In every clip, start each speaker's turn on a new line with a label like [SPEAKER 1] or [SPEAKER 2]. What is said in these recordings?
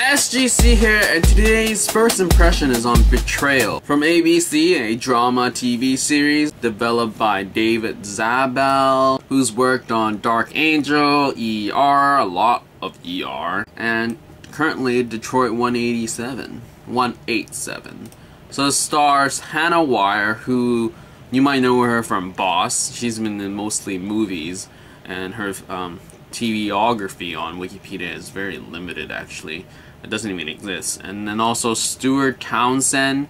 [SPEAKER 1] SGC here, and today's first impression is on Betrayal from ABC, a drama TV series developed by David Zabel, who's worked on Dark Angel, ER, a lot of ER, and currently Detroit 187. So it stars Hannah Wire, who you might know her from Boss. She's been in mostly movies, and her TVography on Wikipedia is very limited, actually. It doesn't even exist. And then also Stuart Townsend,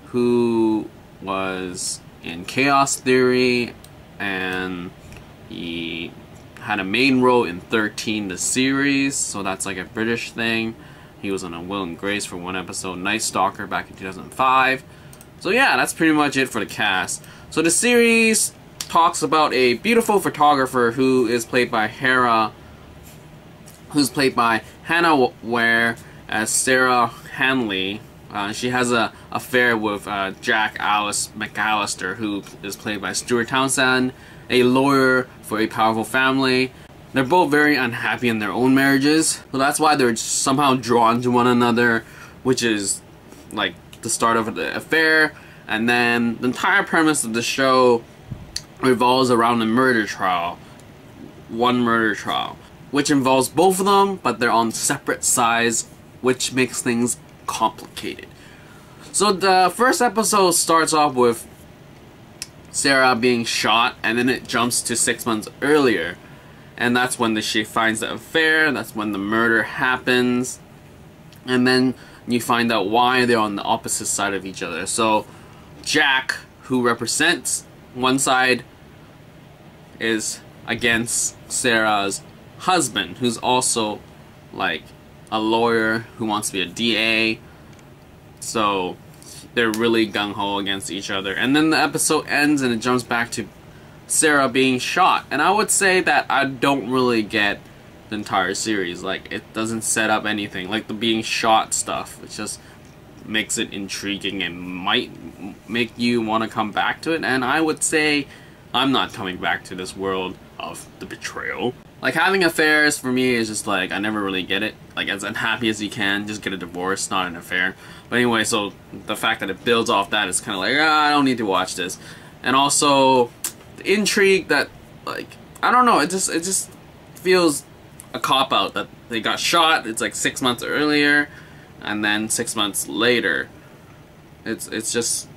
[SPEAKER 1] who was in Chaos Theory, and he had a main role in 13 the series, so that's like a British thing. He was on a Will and Grace for one episode, Night Stalker, back in 2005. So yeah, that's pretty much it for the cast. So the series talks about a beautiful photographer who is played by Hannah Ware as Sarah Hanley. She has an affair with Jack Alice McAllister, who is played by Stuart Townsend, a lawyer for a powerful family. They're both very unhappy in their own marriages, so that's why they're somehow drawn to one another, which is like the start of the affair. And then the entire premise of the show revolves around a murder trial, one murder trial, which involves both of them, but they're on separate sides, which makes things complicated. So the first episode starts off with Sarah being shot, and then it jumps to 6 months earlier, and that's when she finds the affair. That's when the murder happens, and then you find out why they're on the opposite side of each other. So Jack, who represents one side, is against Sarah's husband, who's also like a lawyer who wants to be a DA. So they're really gung-ho against each other. And then the episode ends and it jumps back to Sarah being shot. And I would say that I don't really get the entire series. Like, it doesn't set up anything. Like the being shot stuff, it just makes it intriguing and might make you want to come back to it. And I would say I'm not coming back to this world of the betrayal. Like, having affairs for me is just like, I never really get it. Like, as unhappy as you can, just get a divorce, not an affair. But anyway, so the fact that it builds off that is kind of like, I don't need to watch this. And also the intrigue that, like, I don't know, it just feels a cop-out that they got shot. It's like 6 months earlier, and then 6 months later. It's just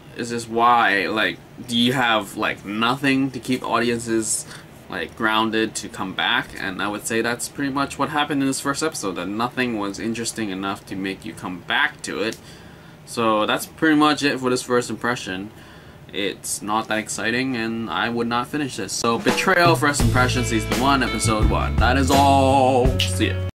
[SPEAKER 1] why, like, do you have like nothing to keep audiences like grounded to come back? And I would say that's pretty much what happened in this first episode, that nothing was interesting enough to make you come back to it. So that's pretty much it for this first impression. It's not that exciting, and I would not finish this. So Betrayal, first impression, season 1, episode 1. That is all. See ya.